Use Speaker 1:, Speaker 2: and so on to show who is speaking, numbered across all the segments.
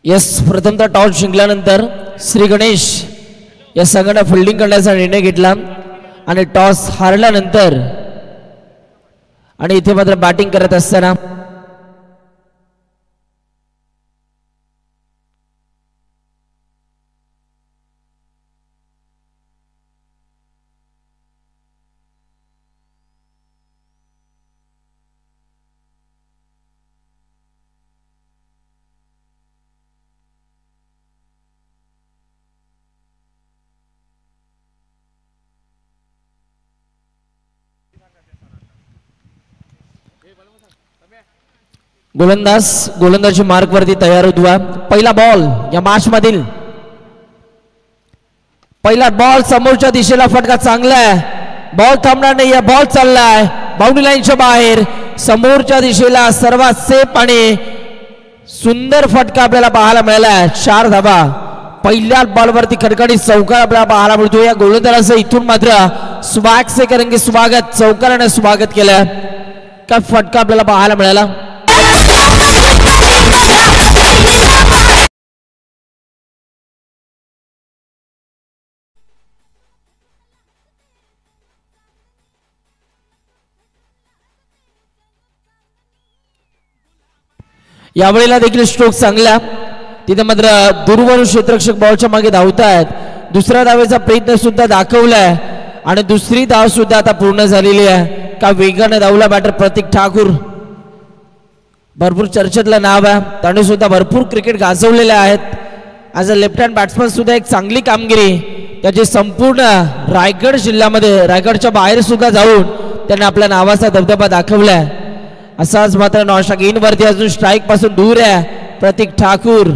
Speaker 1: Yes प्रथमतः toss जिंकल्यानंतर श्री गणेश या संघाने फिल्डिंग करण्याचा निर्णय घेतला आणि टॉस हारल्यानंतर आणि इथे मात्र बॅटिंग करत असताना गोलंदाजी मार्क वरती तयार होतोय. पहिला बॉल या मॅच मधील पहिला बॉल समोरच्या दिशेला फटका चांगला आहे. बॉल थांबणार नाही. बॉल चाललाय बाउंड्री लाईनच्या बाहेर समोरच्या दिशेला सर्वात सेफ आणि सुंदर फटका आपल्याला पाहायला मिळाला. 4 धावा पहिल्या बॉलवरती खडखडीत चौकार आपल्याला पाहायला मिळतो. या गोलंदाजाचं इथून मात्र स्वाग से करेंगे स्वागत. चौकाराने स्वागत केलं. काय फटका आपल्याला पाहायला मिळाला. यावेळेला देखील स्ट्रोक चांगला. तिथे मात्र दुर्वरून क्षेत्ररक्षक बॉलच्या मागे धावतायत. दुसऱ्या धावेचा प्रयत्न सुद्धा दाखवलाय आणि दुसरी धाव सुद्धा आता पूर्ण झालेली आहे. का वेगाने धावला बॅटर प्रतीक ठाकूर. भरपूर चर्चेतलं नाव आहे. त्याने सुद्धा भरपूर क्रिकेट गाजवलेले आहेत. As a left hand batsman सुद्धा एक चांगली कामगिरी त्याची संपूर्ण रायगड जिल्ह्यामध्ये रायगडच्या बाहेर सुद्धा जाऊन त्याने आपल्या नावाचा दबदबा दाखवलाय. असाच मात्र नॉट इन वरती अजून स्ट्राईक पासून दूर आहे प्रतीक ठाकूर.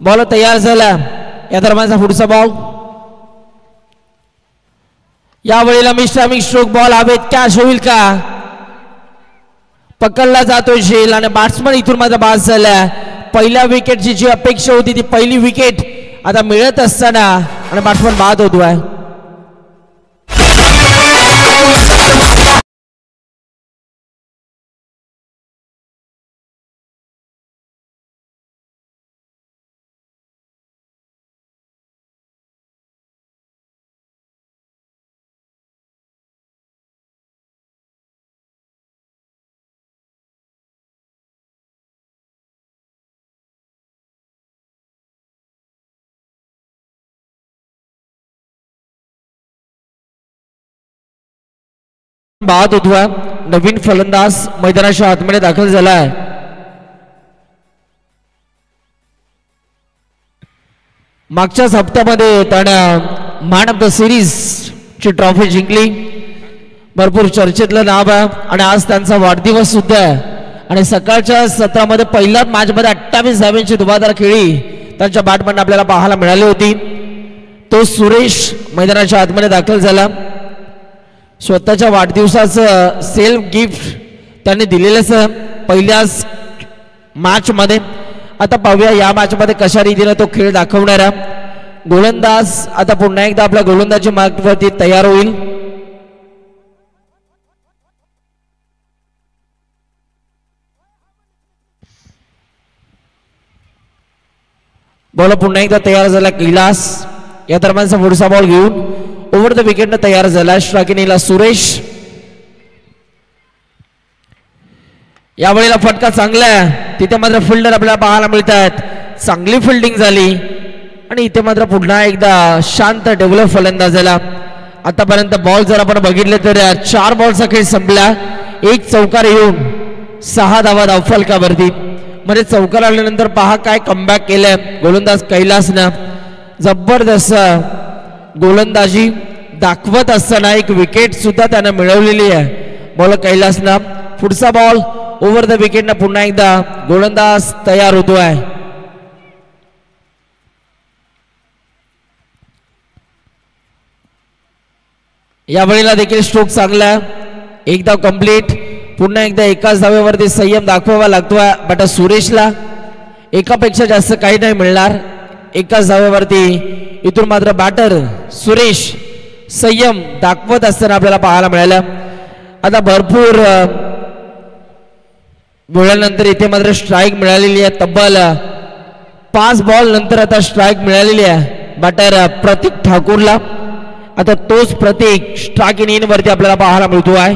Speaker 1: बॉल तयार झाला. या दरम्यानचा पुढचा बॉल यावेळेला मिस्टामिक स्ट्रोक बॉल हवेत कॅच होईल का. पकडला जातोय झेल आणि बॅट्समन इथून मात्र बाद झाला. पहिल्या विकेटची जी अपेक्षा होती ती पहिली विकेट आता मिळत असताना आणि बॅट्समन बाद होतोय. बाद होतोय. नवीन फलंदाज मैदानाच्या आतमध्ये दाखल झालाय. मागच्याच हप्त्यामध्ये त्यानं मॅन ऑफ द सिरीज ची ट्रॉफी जिंकली. भरपूर चर्चेतलं नाव आहे आणि आज त्यांचा वाढदिवस सुद्धा आहे. आणि सकाळच्या सत्रामध्ये पहिल्याच मॅच मध्ये 28 धावांची धुवाधार खेळी त्यांच्या बॅटमॅन आपल्याला पाहायला मिळाली होती. तो सुरेश मैदानाच्या आतमध्ये दाखल झाला. स्वतःच्या वाढदिवसाचं सेल्फ गिफ्ट त्यांनी दिलेलंच पहिल्याच मॅच मध्ये. आता पाहूया या मॅच मध्ये कशा रीतीने तो खेळ दाखवणारा. गोलंदाज आता पुन्हा एकदा आपल्या गोलंदाजी मार्गावरती तयार होईल. बॉल पुन्हा एकदा तयार झाला कैलास. या दरम्यानचा पुढचा बॉल घेऊन ओव्हर द विकेट तयार झाला. स्ट्रायकिंगला सुरेश. यावेळेला फटका चांगला आहे. तिथे मात्र फिल्डर आपल्याला पाहायला मिळतात. चांगली फिल्डिंग झाली आणि इथे मात्र पुन्हा एकदा शांत डेव्हलप फलंदाज झाला. आतापर्यंत बॉल जर आपण बघितले तर 4 बॉलचा खेळ संपला. 1 चौकार येऊन 6 धावा धावफलकावरती. म्हणजे चौकार आल्यानंतर पहा काय कमबॅक केलंय गोलंदाज कैलासनं. जबरदस्त गोलंदाजी दाखवत असताना एक विकेट सुद्धा त्यानं मिळवलेली आहे बॉल कैलासनं. पुढचा बॉल ओव्हर द विकेटनं पुन्हा एकदा गोलंदाज तयार होतोय. यावेळेला देखील स्ट्रोक चांगला. एकदा कंप्लीट. पुन्हा एकदा एकाच धावेवरती संयम दाखवावा लागतोय बट सुरेशला. एकापेक्षा जास्त काही नाही मिळणार. एकाच धावेवरती इथून मात्र बॅटर सुरेश संयम दाखवत असताना आपल्याला पाहायला मिळालं. आता भरपूर वेळानंतर इथे मात्र स्ट्राईक मिळालेली आहे. तब्बल 5 बॉल नंतर आता स्ट्राइक मिळालेली आहे बॅटर प्रतीक ठाकूरला. आता तोच प्रतीक स्ट्राइक इन वरती आपल्याला पाहायला मिळतो आहे.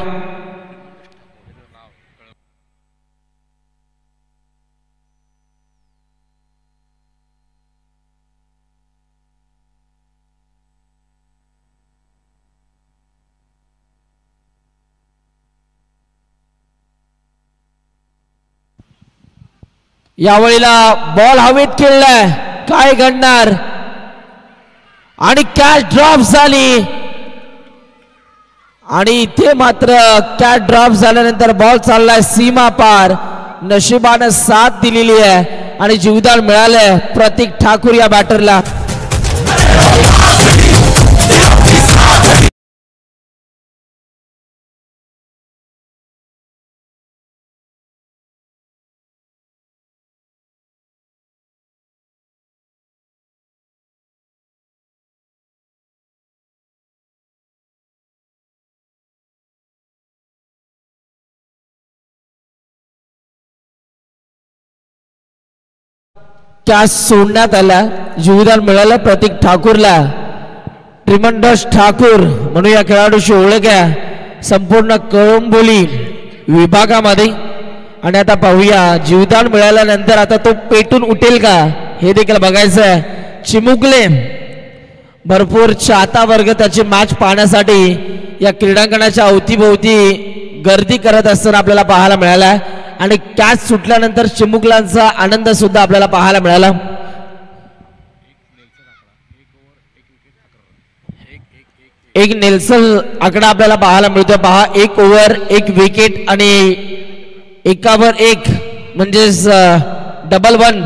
Speaker 1: यावेळेला बॉल हवेत खेळलाय, काय घडणार आणि कॅच ड्रॉप झाली आणि इथे मात्र कॅच ड्रॉप झाल्यानंतर बॉल चाललाय सीमा पार. नशिबाने साथ दिलेली आहे आणि जीवदान मिळालंय प्रतीक ठाकूर या बॅटरला. कॅच सोडण्यात आला, जीवदान मिळालं प्रतीक ठाकूरला. ट्रिमंडस ठाकूर म्हणून या खेळाडूची ओळख आहे संपूर्ण कळंबोली विभागामध्ये. आणि आता पाहूया जीवदान मिळाल्यानंतर आता तो पेटून उठेल का हे देखील बघायचं आहे. चिमुकले भरपूर चाहता वर्ग त्याची मॅच पाहण्यासाठी या क्रीडांगणाच्या अवतीभोवती गर्दी करत असताना आपल्याला पाहायला मिळाला आणि कॅच सुटल्यानंतर चिमुकल्यांचा आनंद सुद्धा आपल्याला पाहायला मिळाला. एक नेल्सन आकडा आपल्याला पाहायला मिळतो. पहा 1 ओव्हर 1 विकेट आणि 1 म्हणजेच डबल 1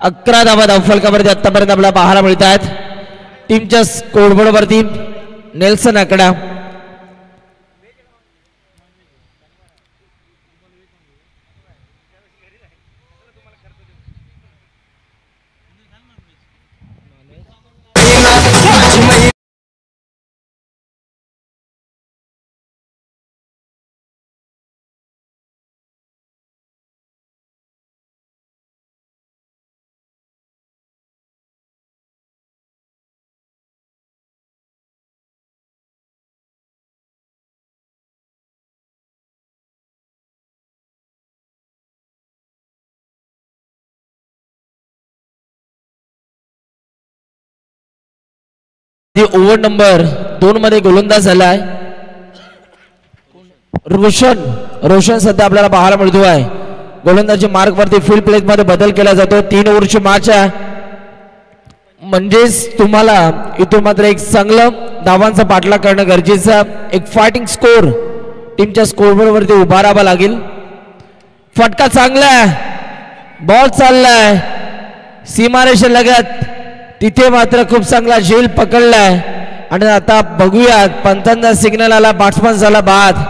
Speaker 1: 11 धावा धावफलकावरती आतापर्यंत आपल्याला पाहायला मिळत आहेत. टीमच्या स्कोरबोर्ड वरती नेल्सन आकडा. ओव्हर नंबर 2 मध्ये गोलंदाज झालाय रोशन सध्या आपल्याला पाहायला मिळतो आहे. गोलंदाजी मार्ग वरती फील्ड प्लेस मध्ये बदल केला जातो. 3 ओव्हरची मॅच आहे म्हणजेच तुम्हाला इथून मात्र एक चांगलं धावांचा पाठलाग करणं गरजेचं. एक फायटिंग स्कोर टीमच्या स्कोरबोर्ड वरती उभा राहावा लागेल. फटका चांगला आहे, बॉल चाललाय सीमारेषे लगत, तिथे मात्र खूप चांगला झेल पकडलाय आणि आता बघूया पंचांचा सिग्नल आला, बॅट्समन झाला बाद.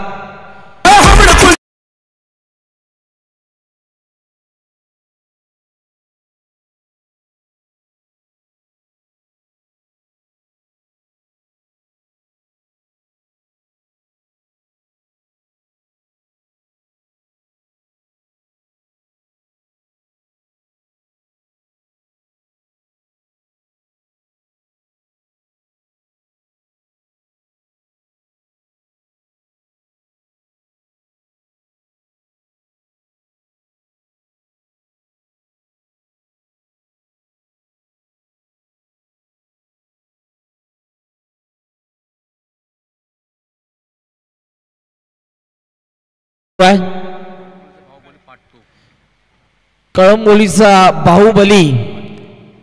Speaker 1: कळंबोलीचा बाहुबली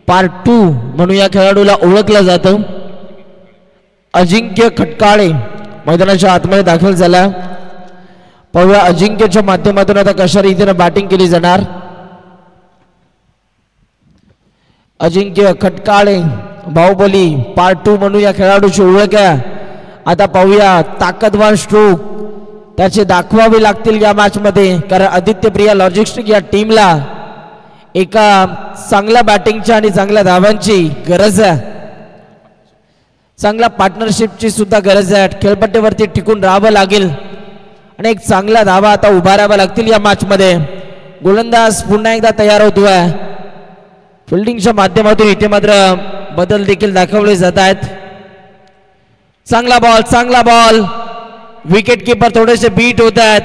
Speaker 1: पार्ट 2 म्हणून या खेळाडूला ओळखलं जातं. अजिंक्य खटकाळे मैदानाच्या आतमध्ये दाखल झाला. पाहूया अजिंक्यच्या माध्यमातून आता कशा रीतीने बॅटिंग केली जाणार. अजिंक्य खटकाळे बाहुबली पार्ट 2 म्हणून या खेळाडूची ओळख आहे. आता पाहूया ताकदवान स्ट्रोक त्याचे दाखवावे लागतील या मॅच मध्ये, कारण आदित्य प्रिया लॉजिस्टिक या टीमला एका चांगल्या बॅटिंगच्या आणि चांगल्या धावांची गरज आहे. चांगल्या पार्टनरशिपची सुद्धा गरज आहे. खेळपट्टीवरती टिकून राहावं लागेल आणि एक चांगल्या धावा आता उभा राहाव्या लागतील या मॅच मध्ये. गोलंदाज पुन्हा एकदा तयार होतोय. फिल्डिंगच्या माध्यमातून इथे मात्र बदल देखील दाखवले जात आहेत. चांगला बॉल विकेट किपर थोडेसे बीट होत आहेत.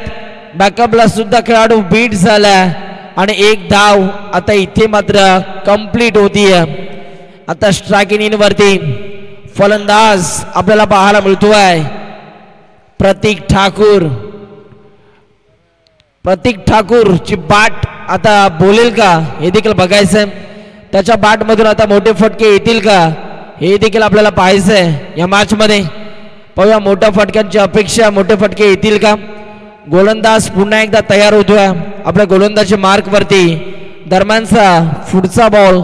Speaker 1: बॅकअपला सुद्धा खेळाडू बीट झाला आणि एक धाव आता इथे मात्र कंप्लीट होतीये. आता स्ट्रायकिंग इन वरती फलंदाज आपल्याला पाहायला मिळतोय प्रतीक ठाकूर ची बॅट आता बोलेल का हे देखील बघायचंय. त्याच्या बॅट मधून आता मोठे फटके येतील का हे देखील आपल्याला पाहायचंय या मॅच मध्ये. पाहूया मोठ्या फटक्यांची अपेक्षा, मोठे फटके येतील का. गोलंदाज पुन्हा एकदा तयार होतोय आपल्या गोलंदाजी मार्क वरती. दरम्यानचा पुढचा बॉल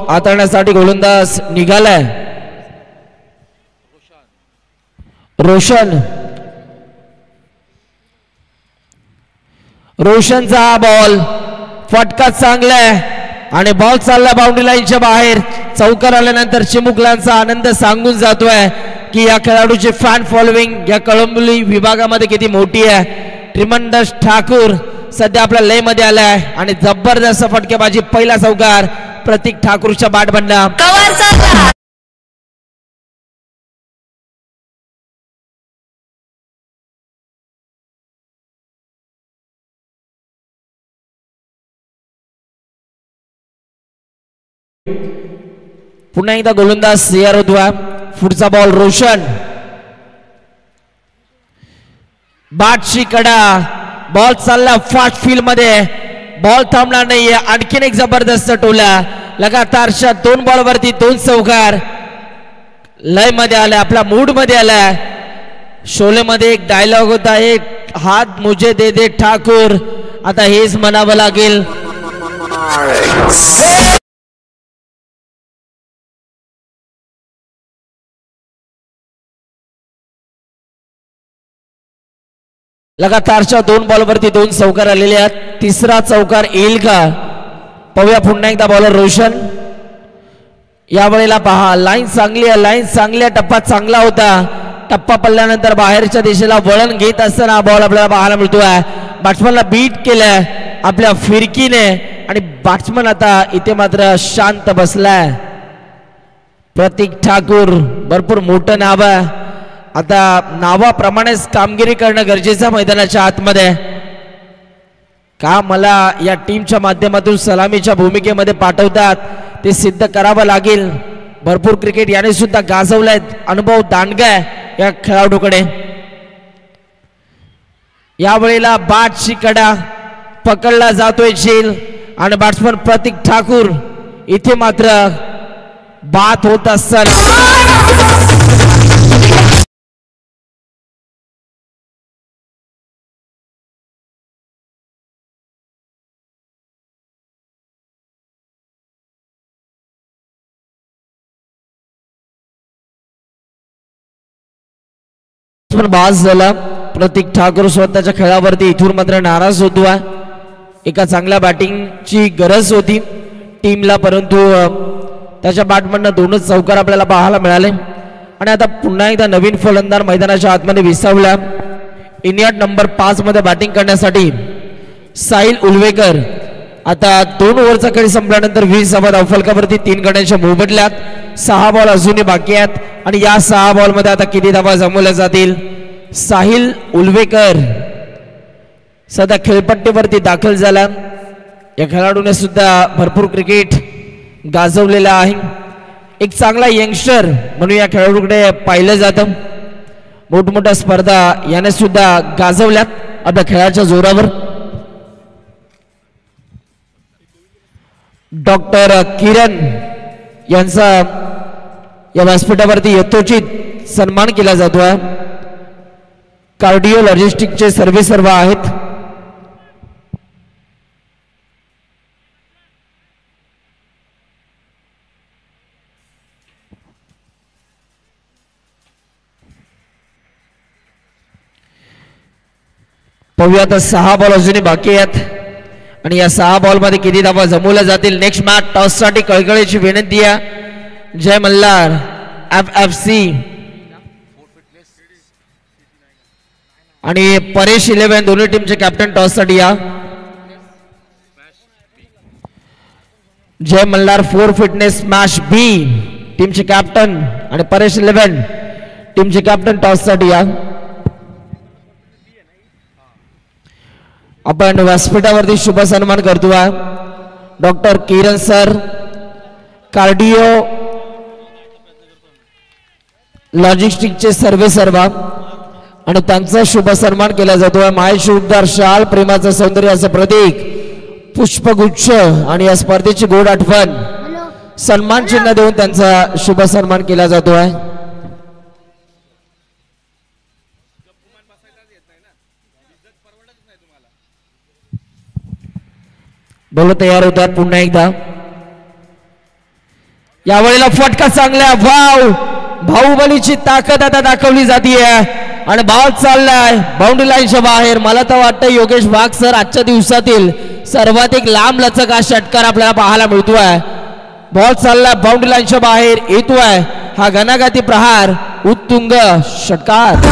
Speaker 1: हाताळण्यासाठी गोलंदाज निघालाय. रोशनचा हा बॉल फटका चांगला आहे आणि बॉल चालला बाउंड्री लाईनच्या बाहेर. चौकार आल्यानंतर चिमुकल्यांचा आनंद सांगून जातोय की या खेळाडूची फॅन फॉलोविंग या कळंबोली विभागामध्ये किती मोठी आहे. ट्रिमंडस ठाकूर सध्या आपल्या लय मध्ये आलाय आणि जबरदस्त फटकेबाजी. पहिला चौकार प्रतीक ठाकूरच्या बॅट बंडा. पुन्हा एकदा गोलंदाज तयार होतोय. पुढचा बॉल रोशन. बॅटची कडा. बॉल चालला फास्ट फील्ड मध्ये. बॉल थांबणार नाहीये. आणखीन एक जबरदस्त टोला. लगातारच्या 2 बॉल वरती 2 चौकार. लय मध्ये आलाय, आपल्या मूड मध्ये आलाय. शोले मध्ये एक डायलॉग होता, एक हात मुझे दे दे ठाकूर. आता हेच म्हणावं लागेल. लगातारच्या 2 बॉल वरती 2 चौकार आलेले आहेत. तिसरा चौकार येईल का पाहूया. पुन्हा एकदा बॉलर रोशन. यावेळेला पहा लाईन चांगली आहे. टप्पा चांगला होता. टप्पा पडल्यानंतर बाहेरच्या दिशेला वळण घेत असताना हा बॉल आपल्याला पाहायला मिळतोय. बॅट्समनला बीट केलंय आपल्या फिरकीने आणि बॅट्समन आता इथे मात्र शांत बसलाय. प्रतीक ठाकूर भरपूर मोठं नाव आहे. आता नावाप्रमाणेच कामगिरी करणं गरजेचं मैदानाच्या आतमध्ये. का मला या टीमच्या माध्यमातून सलामीच्या भूमिकेमध्ये पाठवतात ते सिद्ध करावं लागेल. भरपूर क्रिकेट याने सुद्धा गाजवलाय. अनुभव दांडगा आहे या खेळाडूकडे. यावेळेला बॅटची कडा पकडला जातोय झेल आणि बॅट्समन प्रतीक ठाकूर इथे मात्र बाद होत असताना बाज झाला. प्रतीक ठाकूर स्वतःच्या खेळावरती इथून मात्र नाराज होतोय. एका चांगल्या बॅटिंगची गरज होती टीमला, परंतु त्याच्या बॅटमधनं 2च चौकार आपल्याला पाहायला मिळाले. आणि आता पुन्हा एकदा नवीन फलंदाज मैदानाच्या आतमध्ये विसावला. इंडिया नंबर 5 मध्ये बॅटिंग करण्यासाठी साहिल उलवेकर. आता 2 ओव्हरचा खेळ संपल्यानंतर 20 धावा फलकावरती 3 गड्यांच्या मोबदल्यात. 6 बॉल अजूनही बाकी आहेत आणि या 6 बॉल मध्ये आता किती धावा जमवल्या जातील. साहिल उलवेकर सध्या खेळपट्टीवरती दाखल झाला. या खेळाडूने सुद्धा भरपूर क्रिकेट गाजवलेला आहे. एक चांगला यंगस्टर म्हणून या खेळाडूकडे पाहिलं जातं. मोठमोठ्या स्पर्धा याने सुद्धा गाजवल्यात आपल्या खेळाच्या जोरावर. डॉक्टर किरण यांचा या व्यासपीठावरती यथोचित सन्मान केला जातोय. कार्डिओलॉजिस्टिकचे सर्वेसर्वा आहेत. पाहूया आता 6 बॉल अजूनही बाकी आहेत आणि या 6 बॉल मध्ये किती धावा जमवल्या जातील. नेक्स्ट मॅच टॉस साठी कळकळीची विनंती आहे. जय मल्हार FFC आणि परेश 11 दोन्ही टीमचे कॅप्टन टॉस साठी या. जय मल्हार 4 फिटनेस स्मॅश बी टीमचे कॅप्टन आणि परेश 11 टीमचे कॅप्टन टॉस साठी या. आपण व्यासपीठावरती शुभ सन्मान करतोय डॉक्टर किरण सर कार्डिओ लॉजिस्टिकचे सर्वेसर्वा आणि त्यांचा शुभ सन्मान केला जातोय. माहेश उद्धार शाल प्रेमाचं सौंदर्य असं प्रतीक पुष्पगुच्छ आणि या स्पर्धेची गोड आठवण सन्मान चिन्ह देऊन त्यांचा शुभ सन्मान केला जातोय. बोल तयार होतात पुन्हा एकदा. यावेळेला फटका चांगला वाव बाहुबलीची ताकद आता दाखवली जातीये आणि बॉल चाललाय बाउंड्री लाईनच्या बाहेर. मला तर वाटतं योगेश वाघ सर आजच्या दिवसातील सर्वाधिक लांब लचक हा षटकार आपल्याला पाहायला मिळतोय. बॉल चाललाय बाउंड्री लाईनच्या बाहेर येतोय हा घनाघाती प्रहार उत्तुंग षटकार.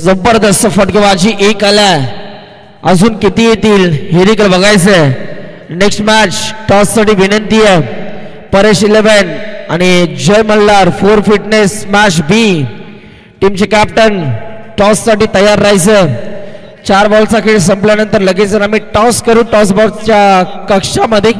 Speaker 1: जबरदस्त फटकेबाजी एक आलाय अजून किती येतील हे देखील बघायचंय. नेक्स्ट मॅच टॉस साठी विनंती आहे परेश 11 आणि जय मल्हार 4 फिटनेस स्मॅश बी टीमचे कॅप्टन टॉस साठी तयार राहायचं. 4 बॉलचा खेळ संपल्यानंतर लगेच आम्ही टॉस करू टॉस बॉक्सच्या कक्षामध्ये.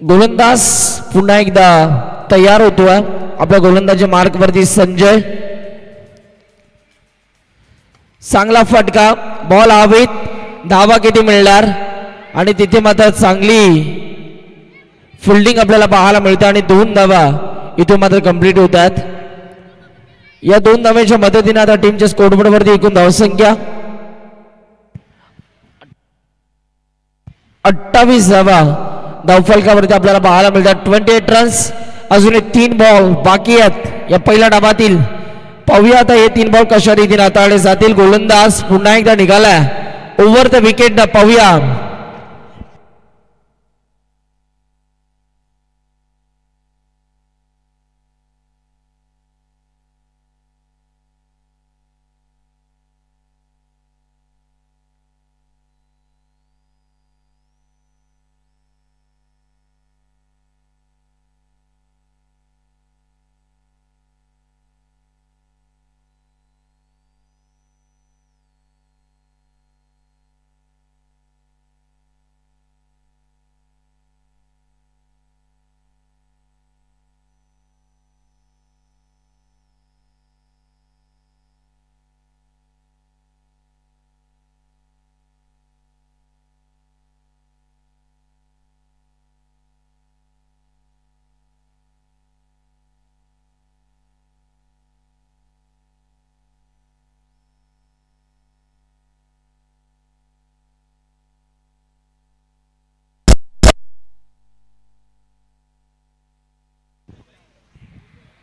Speaker 1: गोलंदाज पुन्हा एकदा तयार होतोय. आपल्या गोलंदाजी मार्क वरती संजय. चांगला फटका बॉल हवेत धावा किती मिळणार आणि तिथे मात्र चांगली फिल्डिंग आपल्याला पाहायला मिळते आणि 2 धावा इथे मात्र कंप्लीट होतात. या 2 धाव्याच्या मदतीने आता टीमच्या स्कोरबोर्ड वरती एकूण धावसंख्या 28 धावा धावफलकावरती आपल्याला पाहायला मिळतात. 28 रन्स. अजून 3 बॉल बाकी आहेत या पहिल्या डावातील. पाहूया आता हे 3 बॉल कशा रीतीने हाताळले जातील. गोलंदाज पुन्हा एकदा निघाला ओव्हर द विकेट. पाहूया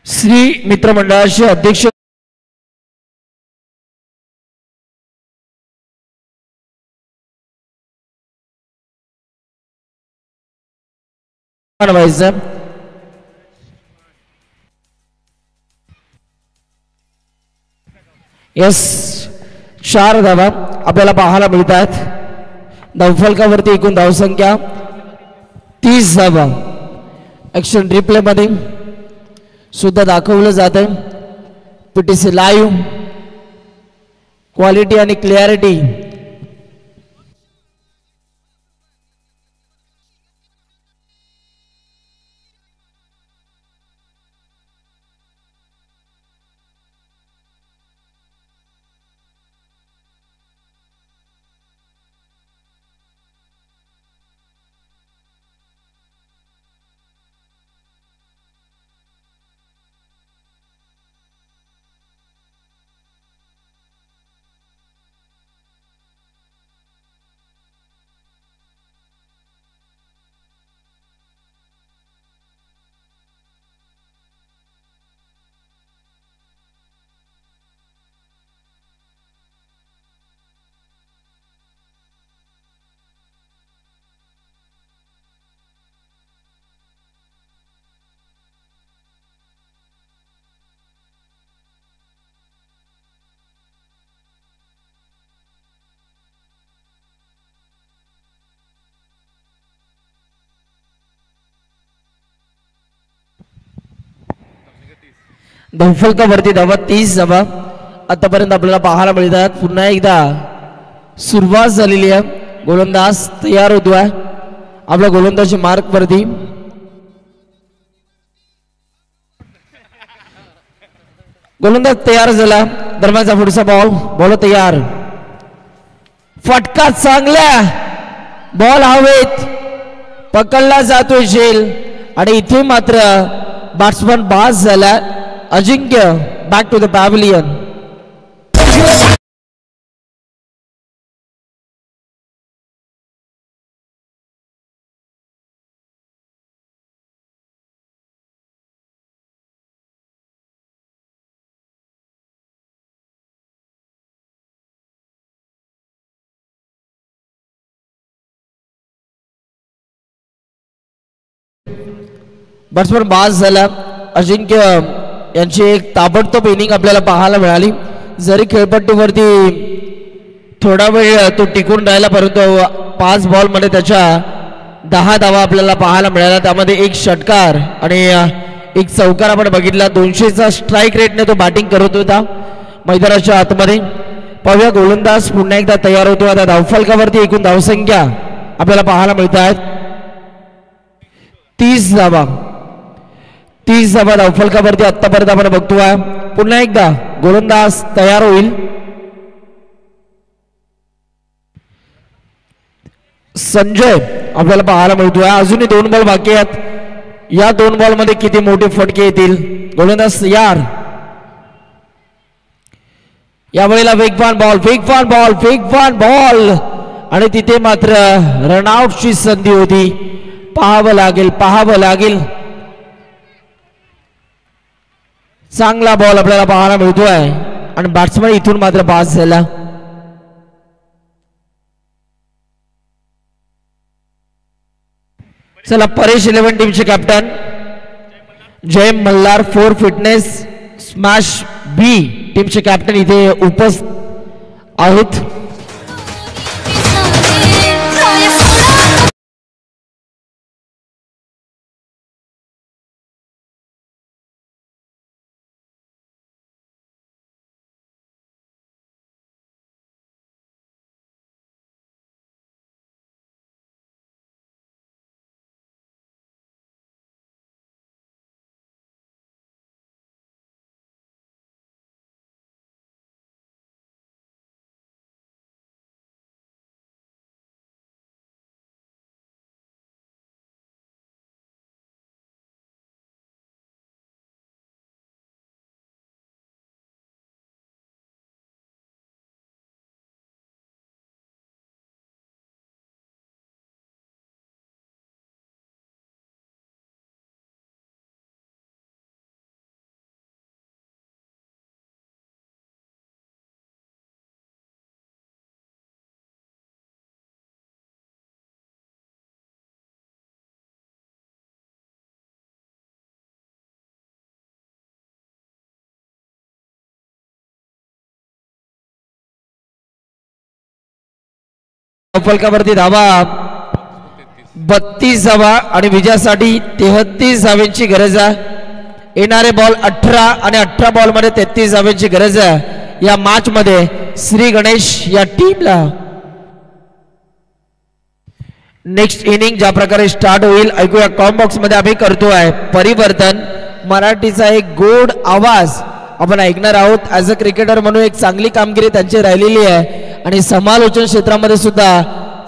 Speaker 1: श्री मित्रमंडळाचे अध्यक्ष यस 4 धावा आपल्याला पाहायला मिळतात. धावफलकावरती एकूण धावसंख्या 30 धावा. ॲक्शन रिप्ले मध्ये सुद्धा दाखवलं जात आहे. पीटीसी लाईव्ह क्वालिटी आणि क्लिअरिटी धावफलकावरती धावा 30 धावा आतापर्यंत आपल्याला पाहायला मिळतात. पुन्हा एकदा सुरुवात झालेली आहे. गोलंदाज तयार होतोय आपल्या गोलंदाजी मार्क वरती. गोलंदाज तयार झाला. दरम्यानचा पुढचा बॉल तयार. फटका चांगला बॉल हवेत पकडला जातोय झेल आणि इथे मात्र बॅट्समन बाद झाला. अजिंक्य back to the pavilion. Batsman बाद झाला. अजिंक्य यांची एक ताबडतोब इनिंग आपल्याला पाहायला मिळाली. जरी खेळपट्टीवरती थोडा वेळ तो टिकून राहिला परंतु 5 बॉलमध्ये त्याच्या 10 धावा आपल्याला पाहायला मिळाल्या. त्यामध्ये एक षटकार आणि एक चौकार आपण बघितला. 200चा स्ट्राईक रेटने तो बॅटिंग करत होता मैदानाच्या आतमध्ये. पाहूया गोलंदाज पुन्हा एकदा तयार होतो. आता धावफलकावरती एकूण धावसंख्या आपल्याला पाहायला मिळतात 30 धावा. 30 धावा धावफलकावरती आतापर्यंत आपण बघतोय. पुन्हा एकदा गोलंदाज तयार होईल. संजय आपल्याला पाहायला मिळतोय. अजूनही 2 बॉल बाकी आहेत. या 2 बॉलमध्ये किती मोठे फटके येतील. गोलंदाज तयार. यावेळेला वेगवान बॉल आणि तिथे मात्र रनआउटची संधी होती. पाहावं लागेल. चांगला बॉल आपल्याला पाहायला मिळतोय आणि बॅट्समन इथून मात्र बाद झाला. चला परेश 11 टीमचे कॅप्टन जय मल्हार 4 फिटनेस स्मॅश बी टीमचे कॅप्टन इथे उपस्थित आहेत. फलकावरती धावा 32 धावा आणि विजयासाठी 33 धावांची गरज आहे. येणारे बॉल 18 आणि 18 बॉल मध्ये 33 धावांची गरज आहे या मॅच मध्ये श्री गणेश या टीमला. नेक्स्ट इनिंग ज्या प्रकारे स्टार्ट होईल ऐकूया. कॉमेंट बॉक्स मध्ये आम्ही करतोय परिवर्तन मराठीचा एक गोड आवाज आपण ऐकणार आहोत. ॲज अ क्रिकेटर म्हणून एक चांगली कामगिरी त्यांची राहिलेली आहे आणि समालोचन क्षेत्रामध्ये सुद्धा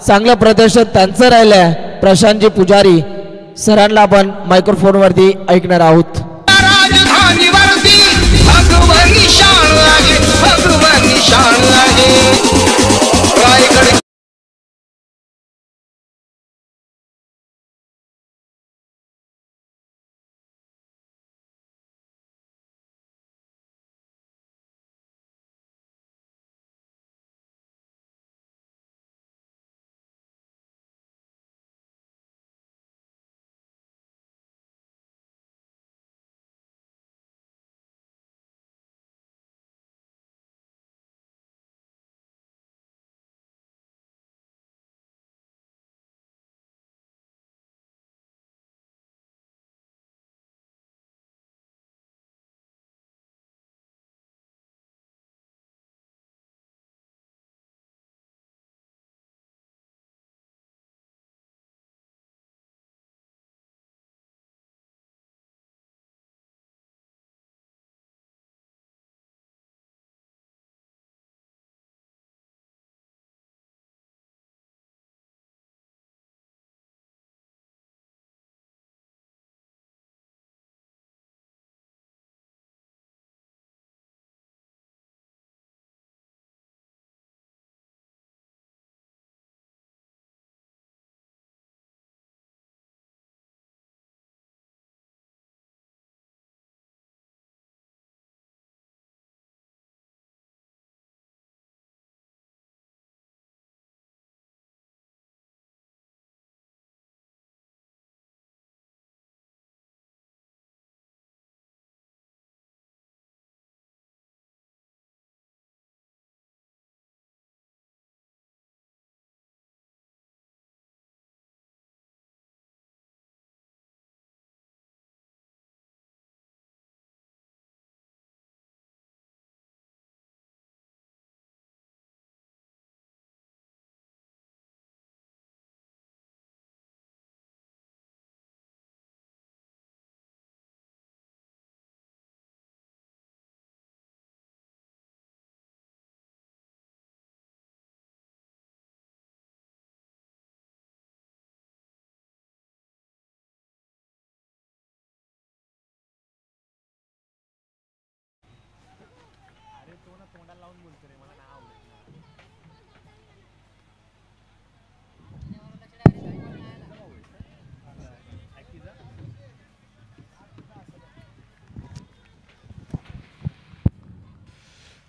Speaker 1: चांगलं प्रदर्शन त्यांचं राहिलं आहे. प्रशांतजी पुजारी सरांना आपण मायक्रोफोनवरती ऐकणार आहोत.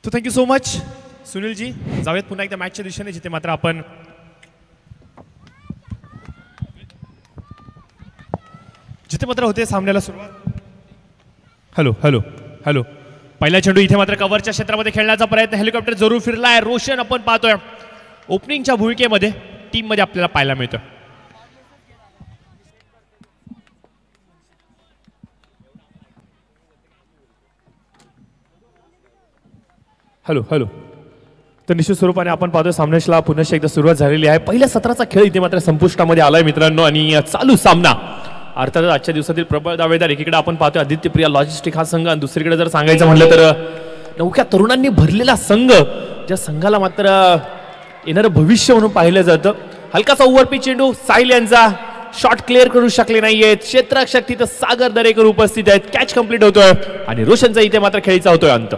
Speaker 2: तो थँक्यू सो मच सुनीलजी. जाऊयात पुन्हा एकदा मॅचच्या दिशेने जिथे मात्र आपण होते सामन्याला सुरुवात. Hello hello hello. पहिला चेंडू इथे मात्र कव्हरच्या क्षेत्रामध्ये खेळण्याचा प्रयत्न. हेलिकॉप्टर जरूर फिरलाय. रोशन आपण पाहतोय ओपनिंगच्या भूमिकेमध्ये टीम मध्ये आपल्याला पाहायला मिळतं. Hello hello. तर निश्चित स्वरूपाने आपण पाहतोय सामन्याला पुन्हा एकदा सुरुवात झालेली आहे. पहिल्या सत्राचा खेळ इथे मात्र संपुष्टामध्ये आलाय मित्रांनो आणि चालू सामना अर्थातच आजच्या दिवसातील प्रबळ दावेदार. एकीकडे आपण पाहतोय आदित्य प्रिया लॉजिस्टिक हा संघ आणि दुसरीकडे जर सांगायचं म्हटलं तर नवख्या तरुणांनी भरलेला संघ, ज्या संघाला मात्र येणारं भविष्य म्हणून पाहिलं जातं. हलकासा ओव्हरपिच चेंडू साहिल यांचा शॉट क्लिअर करू शकले नाहीयेत. क्षेत्ररक्षक तिथं सागर दरेकर उपस्थित आहेत. कॅच कंप्लीट होतोय आणि रोशनचा इथे मात्र खेळीचा होतोय अंत.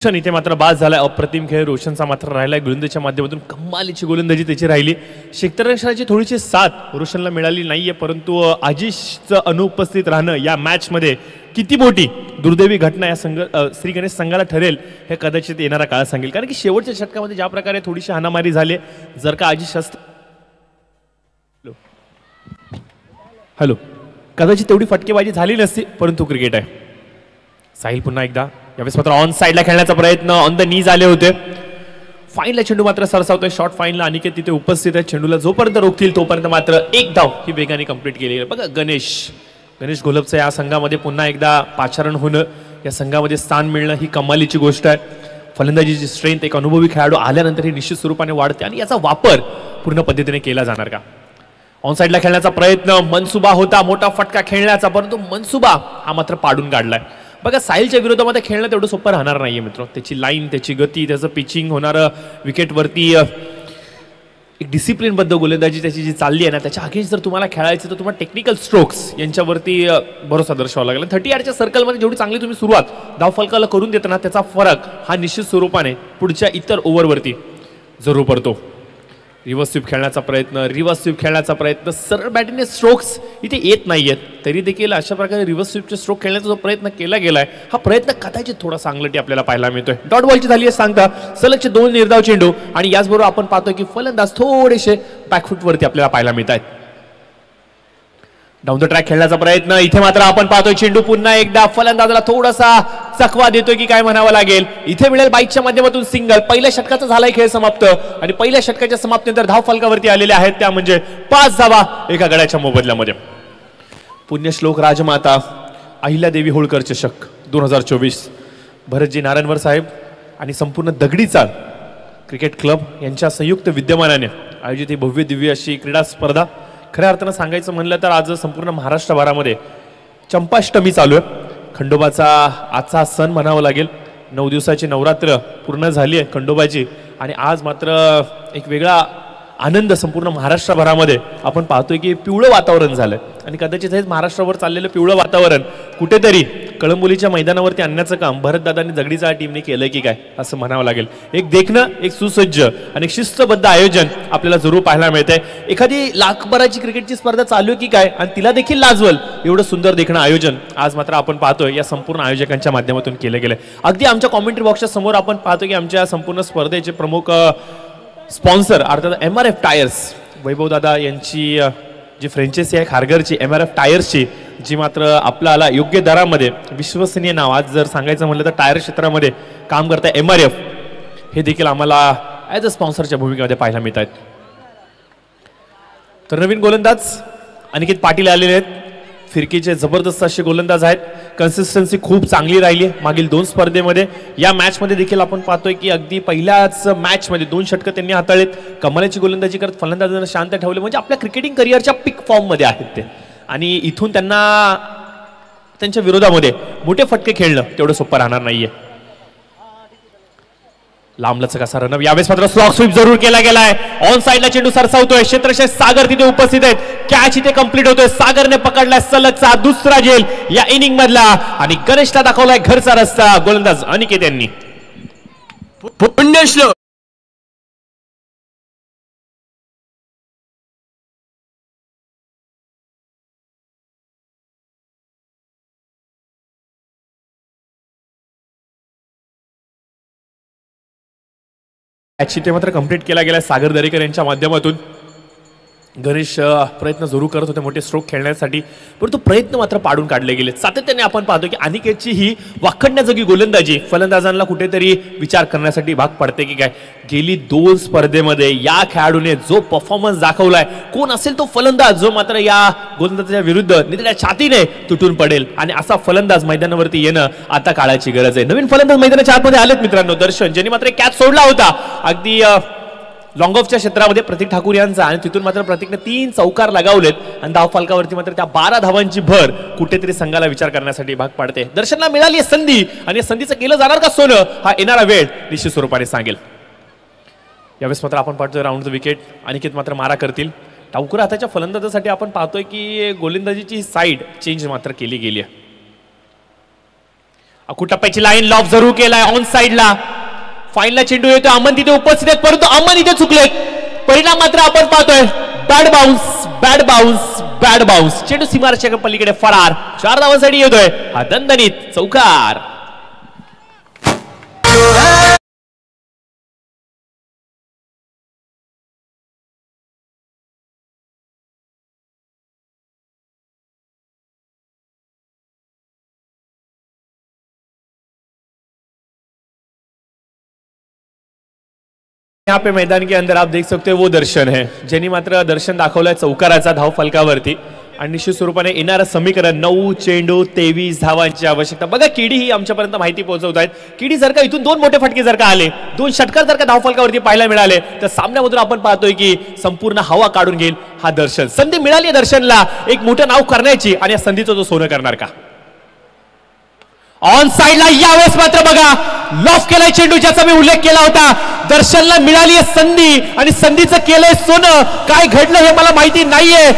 Speaker 2: रोशन इथे मात्र बाद झालाय. अप्रतिम खेळ रोशनचा मात्र राहिलाय. गोलंदाजीच्या माध्यमातून कमालीची गोलंदाजी त्याची राहिली. क्षेत्ररक्षणाची थोडीशी साथ रोशनला मिळाली नाहीये, परंतु आजिषचं अनुपस्थित राहणं या मॅचमध्ये किती मोठी दुर्दैवी घटना या श्री गणेश संघाला ठरेल हे कदाचित येणारा काळ सांगेल. कारण की शेवटच्या षटकामध्ये ज्या प्रकारे थोडीशी हाणामारी झाली, जर का आजिष हॅलो कदाचित तेवढी फटकेबाजी झाली नसती, परंतु क्रिकेट आहे. साहिल पुन्हा एकदा यावेळेस मात्र ऑन साईडला खेळण्याचा प्रयत्न, ऑन द नी झाले होते. फाईनला चेंडू मात्र सरसावतोय. शॉर्ट फाईनला अनिकेत तिथे उपस्थित आहे. चेंडूला जोपर्यंत रोखतील तोपर्यंत मात्र एक धाव ही वेगाने कंप्लीट केली. बघा गणेश घोलपचं या संघामध्ये पुन्हा एकदा पाचारण होणं, या संघामध्ये स्थान मिळणं ही कमालीची गोष्ट आहे. फलंदाजीची स्ट्रेंथ, एक अनुभवी खेळाडू आल्यानंतर ही निश्चित स्वरूपाने वाढते आणि याचा वापर पूर्ण पद्धतीने केला जाणार का. ऑन साईडला खेळण्याचा प्रयत्न, मनसुबा होता मोठा फटका खेळण्याचा, परंतु मनसुबा हा मात्र पाडून काढलाय. बघा साहिलच्या विरोधामध्ये खेळणं तेवढं सोपं राहणार नाहीये मित्र. त्याची लाईन, त्याची गती, त्याचं पिचिंग होणारं विकेटवरती एक डिसिप्लिनबद्ध गोलंदाजी त्याची जी चालली आहे ना, त्याच्या अगेन्स्ट जर तुम्हाला खेळायचं तर तुम्हाला टेक्निकल स्ट्रोक्स यांच्यावरती भरोसा दर्शवावा लागेल. 30 यार्डच्या सर्कलमध्ये जेवढी चांगली तुम्ही सुरुवात धावफलकाला करून देताना त्याचा फरक हा निश्चित स्वरूपाने पुढच्या इतर ओव्हरवरती जरूर पडतो. रिव्हर्स स्वीप खेळण्याचा प्रयत्न, सरळ बॅटिंगने स्ट्रोक्स इथे येत नाहीयेत, तरी देखील अशा प्रकारे रिव्हर्स स्वीपचे स्ट्रोक खेळण्याचा जो प्रयत्न केला गेलाय, हा प्रयत्न कदाचित थोडा चांगलटी आपल्याला पाहायला मिळतोय. डॉट बॉलची झाली आहे सांगता सलगचे 2 निर्धाव चेंडू आणि याचबरोबर आपण पाहतोय की फलंदाज थोडेसे बॅकफुटवरती आपल्याला पाहायला मिळत आहेत. डाऊन द ट्रॅक खेळण्याचा प्रयत्न, इथे मात्र आपण पाहतोय चेंडू पुन्हा एकदा फलंदाजाला थोडासा चकवा देतोय की काय म्हणावं लागेल. इथे मिळेल बाईकच्या माध्यमातून सिंगल. पहिल्या षटकाचा झालाय खेळ समाप्त आणि पहिल्या षटकाच्या समाप्तीनंतर धाव फलकावरती आलेले आहेत त्या म्हणजे 5 धावा एका गड्याच्या मोबदल्यामध्ये. पुण्यश्लोक राजमाता अहिल्यादेवी होळकर चषक 2024 भरतजी नारायणवर साहेब आणि संपूर्ण दगडी चाळ क्रिकेट क्लब यांच्या संयुक्त विद्यमानाने आयोजित ही भव्य दिव्य अशी क्रीडा स्पर्धा. खऱ्या अर्थानं सांगायचं म्हणलं तर आज संपूर्ण महाराष्ट्रभरामध्ये चंपाष्टमी चालू आहे. खंडोबाचा आजचा सण म्हणावा लागेल. 9 दिवसाची नवरात्र पूर्ण झाली आहे खंडोबाची आणि आज मात्र एक वेगळा आनंद संपूर्ण महाराष्ट्रभरामध्ये आपण पाहतोय की पिवळं वातावरण झालंय आणि कदाचित हेच महाराष्ट्रावर चाललेलं पिवळं वातावरण कुठेतरी कळंबोलीच्या मैदानावरती आणण्याचं काम भरतदादांनी दगडीचा टीमने केलंय की काय असं म्हणावं लागेल. एक देखणं, एक सुसज्ज आणि एक शिस्तबद्ध आयोजन आपल्याला जरूर पाहायला मिळतंय. एखादी लाखभराची क्रिकेटची स्पर्धा चालू आहे की काय आणि तिला देखील लाजवल एवढं सुंदर देखणं आयोजन आज मात्र आपण पाहतोय या संपूर्ण आयोजकांच्या माध्यमातून केलं गेलंय. अगदी आमच्या कॉमेंट्री बॉक्सच्या समोर आपण पाहतो की आमच्या संपूर्ण स्पर्धेचे प्रमुख स्पॉन्सर अर्थात MRF टायर्स, वैभवदादा यांची जी फ्रँचायसी आहे खारघरची MRF टायर्सची, जी मात्र आपल्याला योग्य दरामध्ये विश्वसनीय नाव आज जर सांगायचं म्हटलं तर टायर क्षेत्रामध्ये काम करता MRF हे देखील आम्हाला ॲज अ स्पॉन्सरच्या भूमिकेमध्ये पाहायला मिळत आहेत. तर नवीन गोलंदाज अनिकेत पाटील आलेले आहेत. फिरकीचे जबरदस्त असे गोलंदाज आहेत. कन्सिस्टन्सी खूप चांगली राहिली आहे मागील 2 स्पर्धेमध्ये. या मॅचमध्ये देखील आपण पाहतोय की अगदी पहिल्याच मॅचमध्ये 2 षटकं त्यांनी हाताळलेत. कमालीची गोलंदाजी करत फलंदाजांना शांत ठेवले. म्हणजे आपल्या क्रिकेटिंग करिअरच्या पीक फॉर्ममध्ये आहेत ते आणि इथून त्यांना त्यांच्या विरोधामध्ये मोठे फटके खेळणं तेवढं सोपं राहणार नाहीये. लांबलचक असा रनअप, यावेळेस मात्र स्लॉग स्वीप जरूर केला गेलाय. ऑन साईडला चेंडू सरसावतोय. क्षेत्ररक्षक सागर तिथे उपस्थित आहेत. कॅच इथे कंप्लीट होतोय. सागरने पकडलाय सलगचा दुसरा झेल या इनिंग मधला आणि गणेशला दाखवलाय घरचा रस्ता. गोलंदाज अनिकेत यांनी पुण्यश्लोक ते मात्र कंप्लीट केला गेला सागर दरेकर यांच्या माध्यमातून. गणेश प्रयत्न जरूर करत होते मोठे स्ट्रोक खेळण्यासाठी, परंतु प्रयत्न मात्र पाडून काढले गेले. सातत्याने आपण पाहतो की अनिकेतची ही वाखडण्याजोगी गोलंदाजी फलंदाजांना कुठेतरी विचार करण्यासाठी भाग पडते की काय. गेली 2 स्पर्धेमध्ये या खेळाडूने जो परफॉर्मन्स दाखवलाय, कोण असेल तो फलंदाज जो मात्र या गोलंदाजाच्या विरुद्ध निधड्या छातीने तुटून पडेल आणि असा फलंदाज मैदानावरती येणं आता काळाची गरज आहे. नवीन फलंदाज मैदानाच्या आतमध्ये आलेत मित्रांनो. दर्शन ज्यांनी मात्र कॅच सोडला होता अगदी लॉंग ऑफच्या क्षेत्रामध्ये प्रतीक ठाकूर यांचा आणि तिथून मात्र प्रतीकने 3 चौकार लगावलेत आणि धाव फलकावरती मात्र त्या 12 धावांची भर कुठेतरी संघाला विचार करण्यासाठी भाग पाडते. दर्शनला मिळाली संधी आणि या संधीचं केलं जाणार का सोनं हा येणारा वेळ निश्चित स्वरूपाने सांगेल. यावेळेस मात्र आपण पाहतोय राऊंड द विकेट. अनिकेत मात्र मारा करतील. टावकुरा हाताच्या फलंदाजासाठी आपण पाहतोय की गोलंदाजीची साईड चेंज मात्र केली गेली आहे. अकुटप्प्याची लाईन लॉफ जरूर केलाय ऑन साइडला. फाईनला चेंडू येतोय, अमन तिथे उपस्थित आहेत परंतु अमन इथे चुकलेत. परिणाम मात्र आपण पाहतोय bad bounce bad bounce bad bounce. चेंडू सीमारेषेच्या पलीकडे फरार. 4 धावांसाठी येतोय हा दणदणीत चौकार. यहाँ पे मैदान के अंदर आप देख सकते हो वो दर्शन है ज्यांनी मात्र दर्शन दाखवलंय चौकाराचा धाव फलकावरती. आणि निश्चित स्वरूपाने येणारं समीकरण 9 चेंडू 23 धावांची आवश्यकता. बघा केडी ही आमच्यापर्यंत माहिती पोहोचवत आहेत. केडी जर का इथून 2 मोठे फटके जर का आले, 2 षटकार जर का धाव फलकावरती पाहायला मिळाले तर सामन्यामधून आपण पाहतोय की संपूर्ण हवा काढून घेईल हा दर्शन. संधी मिळाली दर्शनला एक मोठं नाव करण्याची आणि या संधीचं तो सोनं करणार का. ऑन साइडला यावेळेस मात्र बघा लॉफ केलाय चेंडू ज्याचा मी उल्लेख केला होता. दर्शनला मिळाली आहे संधी आणि संधीचं केलंय सोनं. काय घडलं हे मला माहिती नाहीये.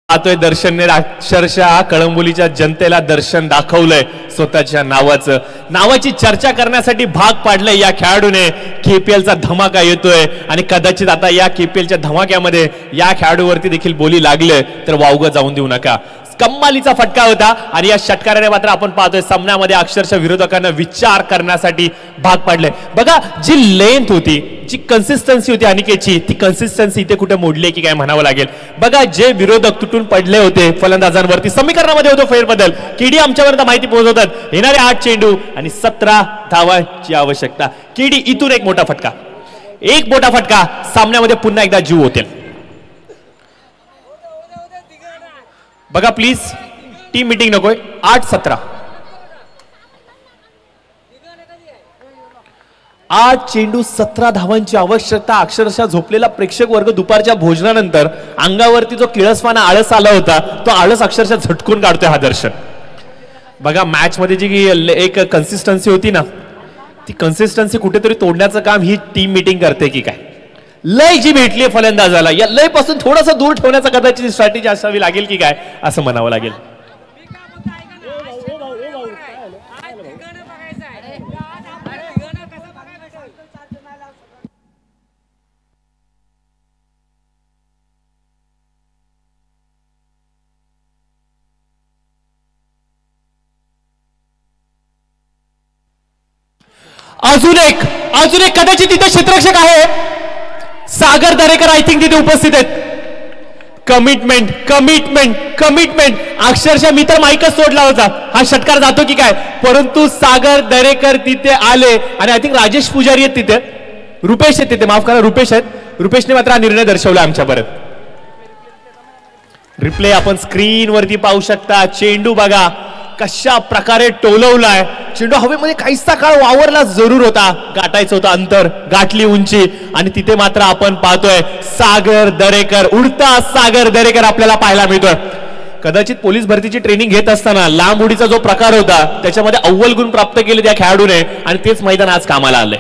Speaker 2: पाहतोय दर्शनने अक्षरशः कळंबोलीच्या जनतेला दर्शन दाखवलंय स्वतःच्या नावाची चर्चा करण्यासाठी भाग पाडलंय या खेळाडूने. केपीएलचा धमाका येतोय आणि कदाचित आता या केपीएलच्या धमाक्यामध्ये या खेळाडूवरती देखील बोली लागले तर वावगं जाऊन देऊ नका. कम्मालीचा फटका होता आणि या षटकाराने मात्र आपण पाहतोय सामन्यामध्ये अक्षरशः विरोधकांना विचार करण्यासाठी भाग पाडले. बघा जी लेंथ होती, जी कन्सिस्टन्सी होती अनिकेतची, ती कन्सिस्टन्सी इथे कुठे मोडली की काय म्हणावं लागेल. बघा जे विरोधक तुटून पडले होते फलंदाजांवरती समीकरणामध्ये होतो फेरबदल. केडी आमच्यापर्यंत माहिती पोहोचवतात. येणारे 8 चेंडू आणि 17 धावांची आवश्यकता. केडी इथून एक मोठा फटका सामन्यामध्ये पुन्हा एकदा जीव होतील. बघा प्लीज टीम मीटिंग नकोय. 8-17 8 चेंडू 17 धावांची आवश्यकता. अक्षरशः झोपलेला प्रेक्षक वर्ग दुपारच्या भोजनानंतर अंगावरती जो किळसवाना आळस आला होता तो आळस अक्षरशः झटकून काढतोय हा दर्शन. बघा मॅच मध्ये जी एक कन्सिस्टन्सी होती ना, ती कन्सिस्टन्सी कुठेतरी तोडण्याचं काम ही टीम मीटिंग करते की काय. लय जी भेटली फलंदाजाला या लय पासून थोडंसं दूर ठेवण्याचा कदाचित स्ट्रॅटेजी असावी लागेल की काय असं म्हणावं लागेल. अजून एक कदाचित तिथे क्षेत्ररक्षक आहे सागर दरेकर. आय थिंक तिथे उपस्थित आहेत. कमिटमेंट अक्षरशः मी तर माईकच सोडला होता हा षटकार जातो की काय, परंतु सागर दरेकर तिथे आले आणि आय थिंक राजेश पुजारी आहेत तिथे, रुपेश आहेत तिथे, माफ करा रुपेश आहेत. रुपेशने मात्र हा निर्णय दर्शवला आमच्यापर्यंत. रिप्ले आपण स्क्रीनवरती पाहू शकता. चेंडू बघा कशा प्रकारे टोलवलाय. चेंडू हवेमध्ये काहीसा काळ वावरला जरूर होता, गाठायचं होतं अंतर, गाठली उंची आणि तिथे मात्र आपण पाहतोय सागर दरेकर, उडता सागर दरेकर आपल्याला पाहायला मिळतोय. कदाचित पोलीस भरतीची ट्रेनिंग घेत असताना लांब उडीचा जो प्रकार होता त्याच्यामध्ये अव्वल गुण प्राप्त केले त्या खेळाडूने आणि तेच मैदान आज कामाला आलंय.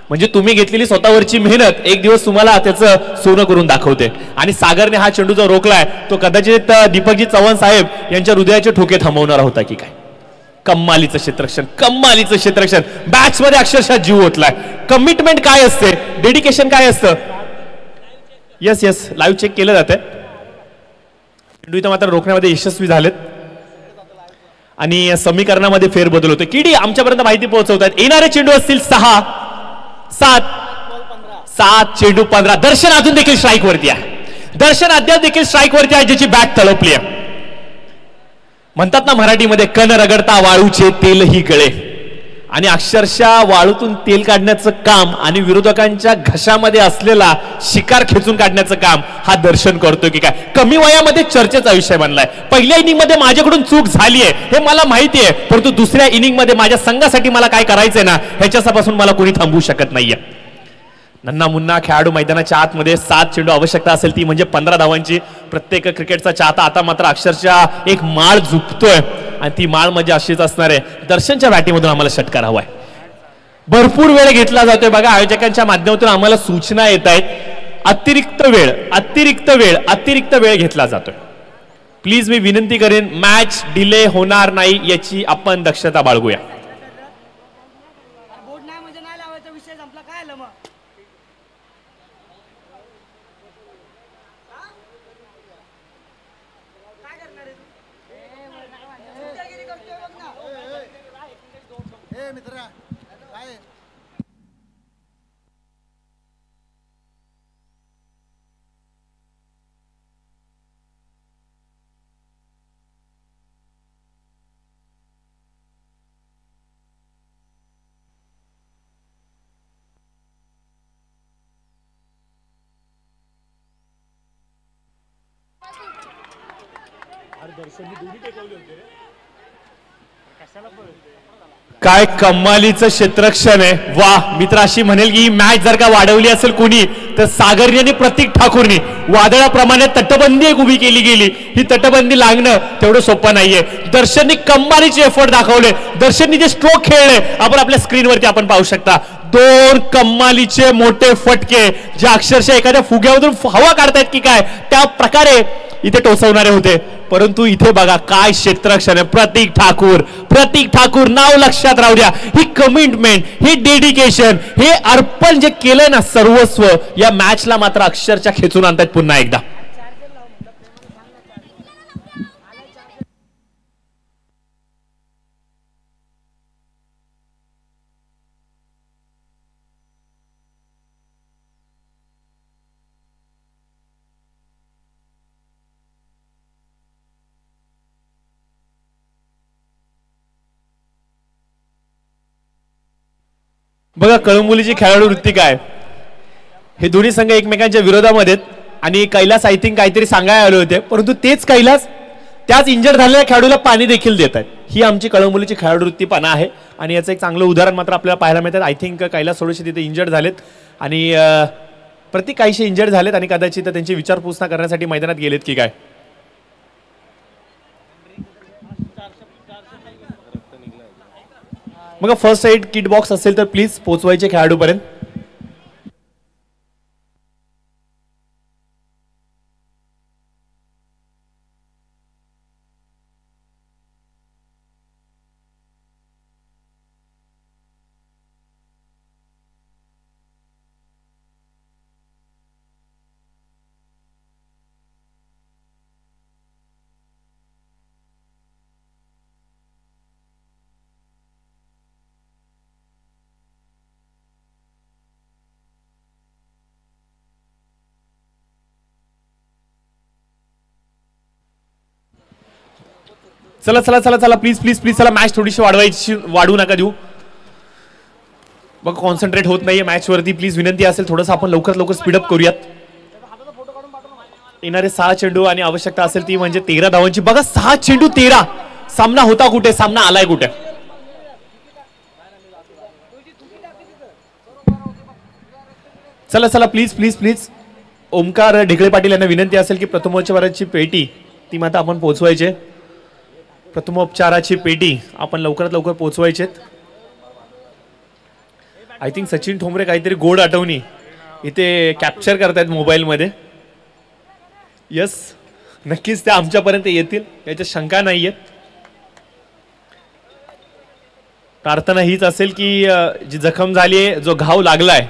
Speaker 2: म्हणजे तुम्ही घेतलेली स्वतःवरची मेहनत एक दिवस तुम्हाला त्याचं सोनं करून दाखवते. आणि सागरने हा चेंडू जो रोखलाय तो कदाचित दीपकजी चव्हाण साहेब यांच्या हृदयाचे ठोके थांबवणारा होता की काय. कम्मालीचं क्षेत्ररक्षण बॅच मध्ये अक्षरशः जीव ओतलाय. कमिटमेंट काय असते, डेडिकेशन काय असतं. येस लाईव्ह चेक केलं जाते. चेंडू इथं मात्र रोखण्यामध्ये यशस्वी झालेत आणि समीकरणामध्ये फेरबदल होते. किडी आमच्यापर्यंत माहिती पोहोचवतात. येणारे चेंडू असतील 6, 7 चेंडू 15. दर्शन अजून देखील स्ट्राईक वरती आहे. दर्शन अद्याप देखील स्ट्राईक वरती आहे, ज्याची बॅट तळपली आहे. म्हणतात ना मराठीमध्ये कण रगडता वाळूचे तेलही गळे. आणि अक्षरशः वाळूतून तेल काढण्याचं काम आणि विरोधकांच्या घशामध्ये असलेला शिकार खेचून काढण्याचं काम हा दर्शन करतोय की काय. कमी वयामध्ये चर्चेचा विषय बनलाय. पहिल्या इनिंग मध्ये माझ्याकडून चूक झाली आहे हे मला माहिती आहे, परंतु दुसऱ्या इनिंग मध्ये माझ्या संघासाठी मला काय करायचंय ना ह्याच्यापासून मला कोणी थांबवू शकत नाहीये. नन्ना मुन्ना खेळाडू मैदानाच्या आतमध्ये 7 चेंडू आवश्यकता असेल ती म्हणजे 15 धावांची. प्रत्येक क्रिकेटचा चाहता आता मात्र अक्षरशः एक माळ झुकतोय आणि ती माळ म्हणजे अशीच असणार आहे. दर्शनच्या बॅटिंगमधून आम्हाला षटकार हवाय. भरपूर वेळ घेतला जातोय बघा. आयोजकांच्या माध्यमातून आम्हाला सूचना येत आहेत. अतिरिक्त वेळ घेतला जातोय. प्लीज मी विनंती करेन मॅच डिले होणार नाही याची आपण दक्षता बाळगूया. काय कमालीचं क्षेत्रक्षण आहे. वा मित्र, अशी म्हणेल की ही मॅच जर का वाढवली असेल कोणी तर सागरनी आणि प्रतीक ठाकूरनी. वादळाप्रमाणे तटबंदी एक उभी केली गेली. ही तटबंदी लागणं तेवढं सोपं नाहीये. दर्शननी कमालीचे एफर्ट दाखवले. दर्शननी जे स्ट्रोक खेळले आपण आपल्या स्क्रीनवरती आपण पाहू शकता. 2 कमालीचे मोठे फटके जे अक्षरशः एखाद्या फुग्यामधून हवा काढतायत की काय त्या प्रकारे इथे टोचवणारे होते. परंतु इथे बघा काय क्षेत्ररक्षण आहे. प्रतीक ठाकूर नाव लक्षात राहू द्या. ही कमिटमेंट, ही डेडिकेशन, हे अर्पण जे केलंय ना सर्वस्व या मॅचला मात्र अक्षरशः खेचून आणतात पुन्हा एकदा. बघा कळंबोलीची खेळाडू वृत्ती काय. हे दोन्ही संघ एकमेकांच्या विरोधामध्ये आणि कैलास आय थिंक काहीतरी सांगायला आले होते परंतु तेच कैलास त्याच इंजर्ड झालेल्या खेळाडूला पाणी देखील देत आहेत. ही आमची कळंबोलीची खेळाडू वृत्तीपणा आहे आणि याचं एक चांगलं उदाहरण मात्र आपल्याला पाहायला मिळतात. आय थिंक कैलास थोडेसे तिथे इंजर्ड झालेत आणि प्रत्येक काहीशी इंजर्ड झालेत आणि कदाचित त्यांची विचारपूस करण्यासाठी मैदानात गेलेत की काय. मग फर्स्ट एड किट बॉक्स असेल तर प्लीज पोहोचवायचे खेळाडूपर्यंत. चला चला चला चला प्लीज प्लीज प्लीज चला. मॅच थोडीशी वाढवू नका देऊ. बघ कॉन्सन्ट्रेट होत नाहीये मॅच वरती. प्लीज विनंती असेल थोडंसं आपण लवकर लवकर स्पीडअप करूयात. येणारे 6 चेंडू आणि आवश्यकता असेल ती म्हणजे 13 धावांची. बघा 6 चेंडू 13. सामना होता कुठे, सामना आलाय कुठे. चला चला प्लीज प्लीज प्लीज. ओमकार ढेकळे पाटील यांना विनंती असेल की प्रथमोपचाराची पेटी ती मात्र आपण पोहोचवायचे. प्रथमोपचाराची पेटी आपण लवकरात लवकर पोहोचवायचे. आय थिंक सचिन ठोंबरे काहीतरी गोड आठवणी इथे कॅप्चर करतायत मोबाईलमध्ये. यस नक्कीच त्या आमच्यापर्यंत येतील याच्या शंका नाहीये. प्रार्थना हीच असेल की जी जखम झाली आहे, जो घाव लागलाय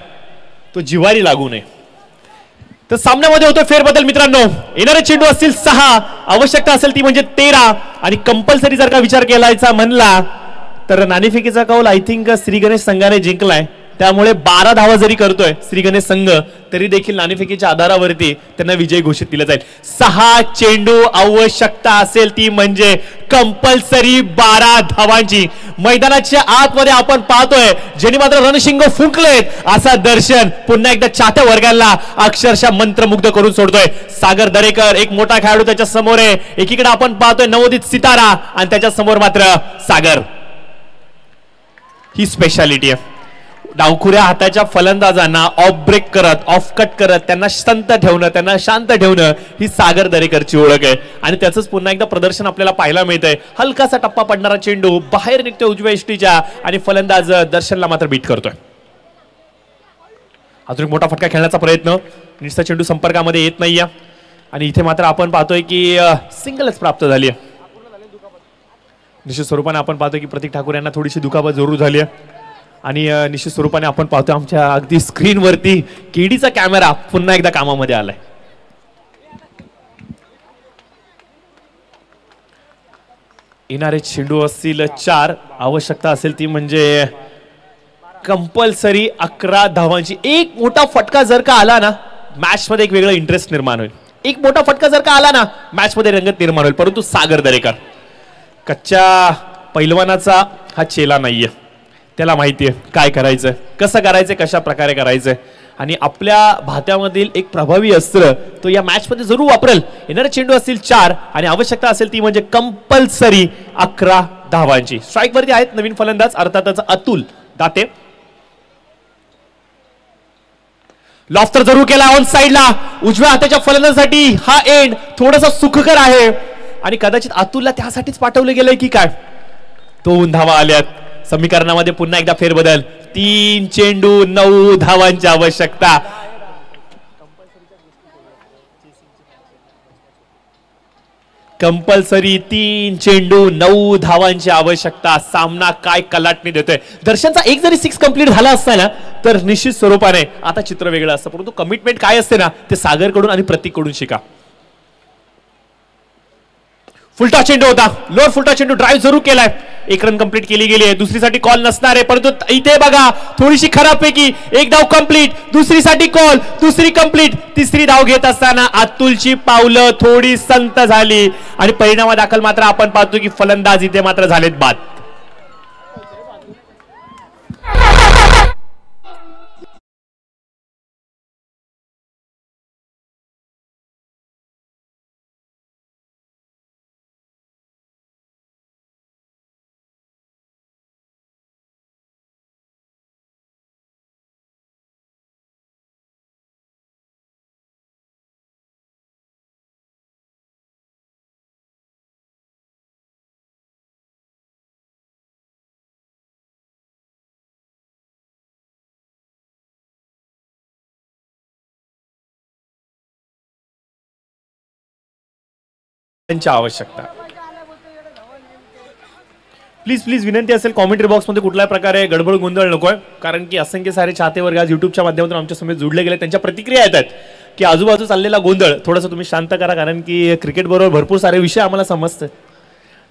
Speaker 2: तो जिवारी लागू नये. तर सामन्यामध्ये होतो फेरबदल मित्रांनो. येणारे चेंडू असतील 6, आवश्यकता असेल ती म्हणजे 13 आणि कंपल्सरी जर का विचार केलायचा म्हणला तर नाणेफेकीचा कौल आय थिंक श्री गणेश संघाने जिंकलाय. त्यामुळे 12 धावा जरी करतोय श्री गणेश संघ तरी देखील नाणेफेकीच्या आधारावरती त्यांना विजय घोषित केला जाईल. 6 चेंडू आवश्यकता असेल ती म्हणजे कंपल्सरी 12 धावांची. मैदानाच्या आतमध्ये आपण पाहतोय ज्यांनी मात्र रणशिंग फुंकलेत असा दर्शन पुन्हा एकदा चाहत्या वर्गाला अक्षरशः मंत्रमुग्ध करून सोडतोय. सागर दरेकर एक मोठा खेळाडू त्याच्या समोर आहे. एकीकडे आपण पाहतोय नवोदित सितारा आणि त्याच्या समोर मात्र सागर. ही स्पेशालिटी आहे. डावखुऱ्या हाताच्या फलंदाजांना ऑफ ब्रेक करत, ऑफ कट करत त्यांना संत ठेवणं, त्यांना शांत ठेवणं ही सागर दरेकरची ओळख आहे. आणि त्याचंच पुन्हा एकदा प्रदर्शन आपल्याला पाहायला मिळतंय. हलकासा टप्पा पडणारा चेंडू बाहेर निघतोय उजव्या इष्टीच्या आणि फलंदाज दर्शनला मात्र बीट करतोय. अजून एक मोठा फटका खेळण्याचा प्रयत्न, निष्ठा चेंडू संपर्कामध्ये येत नाहीये आणि इथे मात्र आपण पाहतोय की सिंगलच प्राप्त झाली आहे. निश्चित स्वरूपाने आपण पाहतोय की प्रतीक ठाकूर यांना थोडीशी दुखापत जरूर झाली आहे आणि निश्चित स्वरूपाने आपण पाहतोय आमच्या अगदी स्क्रीनवरती केडीचा कॅमेरा पुन्हा एकदा कामामध्ये आलाय. येणारे चेंडू असतील 4, आवश्यकता असेल ती म्हणजे कंपल्सरी 11 धावांची. एक मोठा फटका जर का आला ना मॅच मध्ये एक वेगळा इंटरेस्ट निर्माण होईल. एक मोठा फटका जर का आला ना मॅच मध्ये रंगत निर्माण होईल. परंतु सागर दरेकर कच्च्या पैलवानाचा हा चेला नाहीये. त्याला माहितीये काय करायचं, कसं करायचं, कशा प्रकारे करायचंय आणि आपल्या भात्यामधील एक प्रभावी अस्त्र तो या मॅच मध्ये जरूर वापरेल. येणारे चेंडू असतील 4 आणि आवश्यकता असेल ती म्हणजे कंपल्सरी 11 धावांची. स्ट्राईक वरती आहेत नवीन फलंदाज अर्थातच अतुल दाते. लॉफ्टर जरूर केला ऑन साइडला. उजव्या हाताच्या फलंदाजासाठी हा एंड थोडासा सुखकर आहे आणि कदाचित अतुलला त्यासाठीच पाठवलं गेलंय की काय. 2 धावा आल्यात. समीकरणामध्ये पुन्हा एकदा फेरबदल. 3 चेंडू 9 धावांची आवश्यकता. कंपल्सरी 3 चेंडू 9 धावांची आवश्यकता. सामना काय कलाटणी देतोय. दर्शनचा एक जरी 6 कंप्लीट झाला असता ना तर निश्चित स्वरूपाने आता चित्र वेगळं असतं. परंतु कमिटमेंट काय असते ना ते सागरकडून आणि प्रतीककडून शिका. फुलटा चेंडू होता, लोअर फुलटा चेंडू ड्राईव्ह जरूर केलाय. 1 रन कंप्लीट केली गेली आहे. दुसरीसाठी कॉल नसणार आहे परंतु इथे बघा थोडीशी खराब पैकी 1 धाव कंप्लीट, दुसरीसाठी कॉल, दुसरी कंप्लीट, तिसरी धाव घेत असताना अतुलची पावलं थोडी संत झाली आणि परिणामादाखल मात्र आपण पाहतो की फलंदाज इथे मात्र झालेत बाद. आवश्यकता. प्लीज विनंती असेल कॉमेंट्री बॉक्स मध्ये कुठल्याही प्रकारे गडबड गोंधळ नकोय कारण की असंख्य सारे चाहते वर्ग आज युट्यूबच्या माध्यमातून आमच्या समोर जुडले गेले. त्यांच्या प्रतिक्रिया येतात की आजूबाजू चाललेला गोंधळ थोडासा तुम्ही शांत करा कारण की क्रिकेट बरोबर भरपूर सारे विषय आम्हाला समजतात.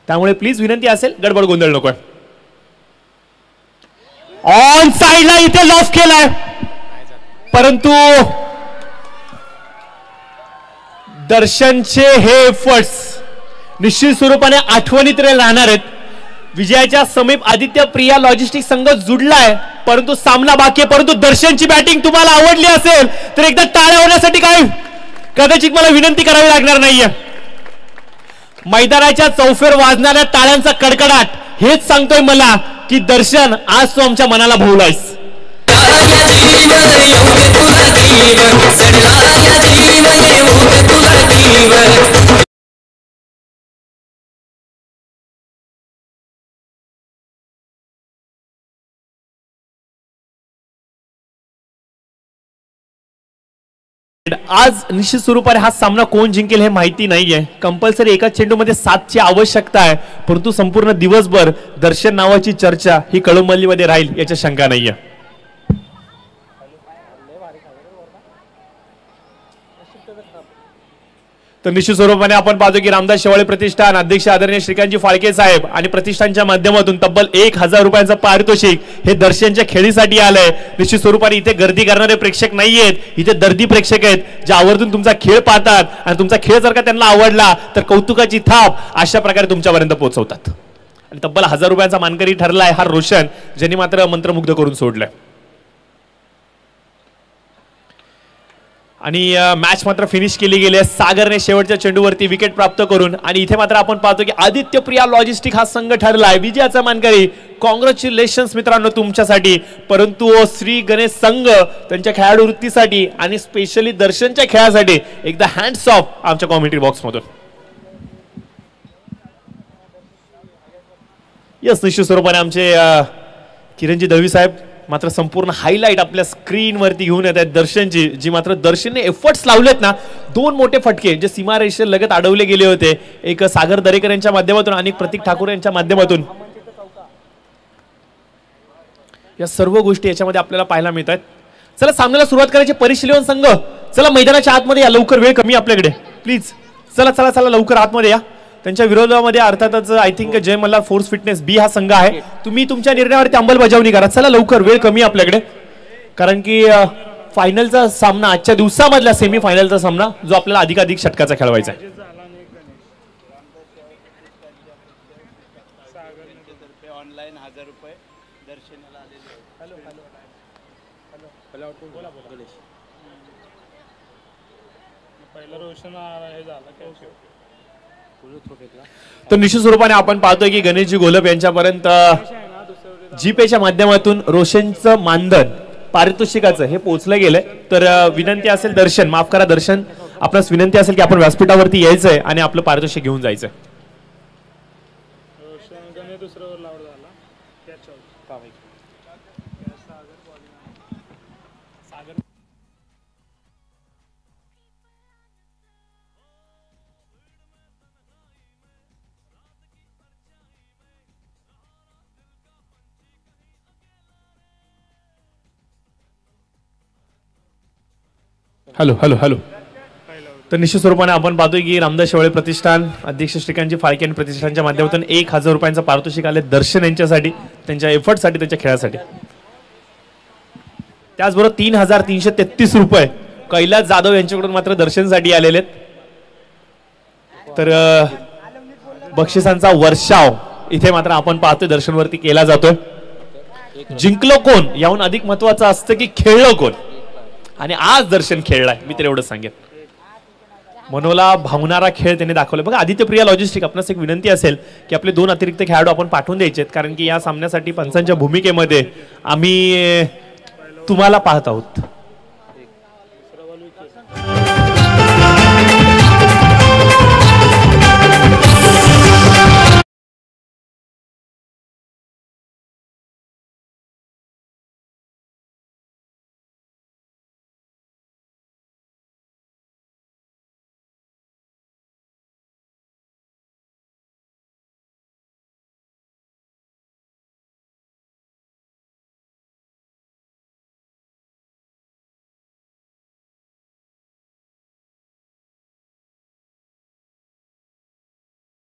Speaker 2: त्यामुळे प्लीज विनंती असेल गडबड गोंधळ नकोय. ऑन साइडला इथे लॉफ केलाय परंतु दर्शनचे हे एफर्ट्स निश्चित स्वरूपाने आठवणीत राहणार आहेत. विजयाच्या समीप आदित्य प्रिया लॉजिस्टिक संघ जुडलाय परंतु सामना बाकी आहे. परंतु दर्शनची बॅटिंग तुम्हाला आवडली असेल तर एकदा टाळ्या होण्यासाठी काय कदाचित मला विनंती करावी लागणार नाहीये. मैदानाच्या चौफेर वाजणाऱ्या टाळ्यांचा कडकडाट हेच सांगतोय मला की दर्शन आज तू आमच्या मनाला भोवलायस. आज निश्चित स्वरूपाने हा सामना कोण जिंकेल हे माहिती नाहीये. कंपल्सरी एका चेंडूमध्ये 7ची आवश्यकता आहे परंतु संपूर्ण दिवसभर दर्शन नावाची चर्चा ही कळंबल्लीमध्ये राहील याची शंका नाहीये. तर निश्चित स्वरूपाने आपण पाहतो की रामदास शेवाळे प्रतिष्ठान अध्यक्ष आदरणीय श्रीकांतजी फाळके साहेब आणि प्रतिष्ठानच्या माध्यमातून तब्बल 1000 रुपयांचं पारितोषिक हे दर्शनच्या खेळीसाठी आलंय. निश्चित स्वरूपाने इथे गर्दी करणारे प्रेक्षक नाहीयेत, इथे दर्दी प्रेक्षक आहेत जे आवर्जून तुमचा खेळ पाहतात आणि तुमचा खेळ जर का त्यांना आवडला तर कौतुकाची थाप अशा प्रकारे तुमच्यापर्यंत पोहोचवतात. आणि तब्बल 1000 रुपयांचा मानकरी ठरलाय हा रोशन ज्यांनी मात्र मंत्रमुग्ध करून सोडलंय. आणि मॅच मात्र फिनिश केली गेली आहे सागरने शेवटच्या चेंडूवरती विकेट प्राप्त करून. आणि इथे मात्र आपण पाहतो की आदित्य प्रिया लॉजिस्टिक हा संघ ठरलाय विजयाचा मानकरी. कॉंग्रॅच्युलेशन्स मित्रांनो तुमच्यासाठी. परंतु श्री गणेश संघ त्यांच्या खेळाडू वृत्तीसाठी आणि स्पेशली दर्शनच्या खेळासाठी एकदा हँड्स ऑफ आमच्या कॉमेंट्री बॉक्स मधून. यस, निश्चित स्वरूपाने आमचे किरणजी दळवी साहेब मात्र संपूर्ण हायलाइट आपल्या स्क्रीनवरती घेऊन येत आहेत दर्शनची, जी मात्र दर्शनने एफर्ट्स लावलेत ना. 2 मोठे फटके जे सीमारेषे लगत अडवले गेले होते, एक सागर दरेकर यांच्या माध्यमातून आणि प्रतीक ठाकूर यांच्या माध्यमातून. या सर्व गोष्टी याच्यामध्ये आपल्याला पाहायला मिळतात. चला सामन्याला सुरुवात करायची. परिशीलन संघ चला मैदानाच्या आतमध्ये या, लवकर वेळ कमी आपल्याकडे प्लीज. चला चला चला लवकर आतमध्ये या. त्यांच्या विरोधामध्ये अर्थातच I think Jai Malhar force fitness B हा संघ आहे. तुम्ही तुमच्या निर्णयावरती अंमलबजावणी करा. चला लवकर, वेळ कमी आपल्याकडे, कारण की फायनलचा सामना आजच्या दिवसामधला सेमी फायनलचा सामना जो आपल्याला अधिकाधिक षटकाचा खेळवायचा आहे. तर निश्चित स्वरूपाने आपण पाहतोय की गणेशजी घोलप यांच्यापर्यंत जीपेच्या माध्यमातून रोशनचं मानधन पारितोषिकाचं हे पोहोचलं गेलंय. तर विनंती असेल दर्शन, माफ करा दर्शन, आपल्यास विनंती असेल की आपण व्यासपीठावरती यायचंय आणि आपलं पारितोषिक घेऊन जायचंय. Hello hello hello. तर निश्चित स्वरूपाने आपण पाहतोय की रामदास शेवाळे प्रतिष्ठान अध्यक्ष श्रीकांतजी फाळके आणि प्रतिष्ठानच्या माध्यमातून 1000 रुपयांचं पारितोषिक आले दर्शन यांच्यासाठी, त्यांच्या एफर्टसाठी, त्यांच्या खेळासाठी. त्याचबरोबर 3333 रुपये कैलास जाधव यांच्याकडून मात्र दर्शनसाठी आलेले आहेत. तर बक्षिसांचा वर्षाव इथे मात्र आपण पाहतोय दर्शनवरती केला जातोय. जिंकलो कोण याहून अधिक महत्वाचं असतं की खेळलो कोण, आणि आज दर्शन खेळलाय. मी तर एवढंच सांगेन, मनोला भावणारा खेळ त्यांनी दाखवला. बघा आदित्य प्रिया लॉजिस्टिक, आपणास एक विनंती असेल की आपले 2 अतिरिक्त खेळाडू आपण पाठवून द्यायचे आहेत, कारण की या सामन्यासाठी पंचांच्या भूमिकेमध्ये आम्ही तुम्हाला पाहत आहोत.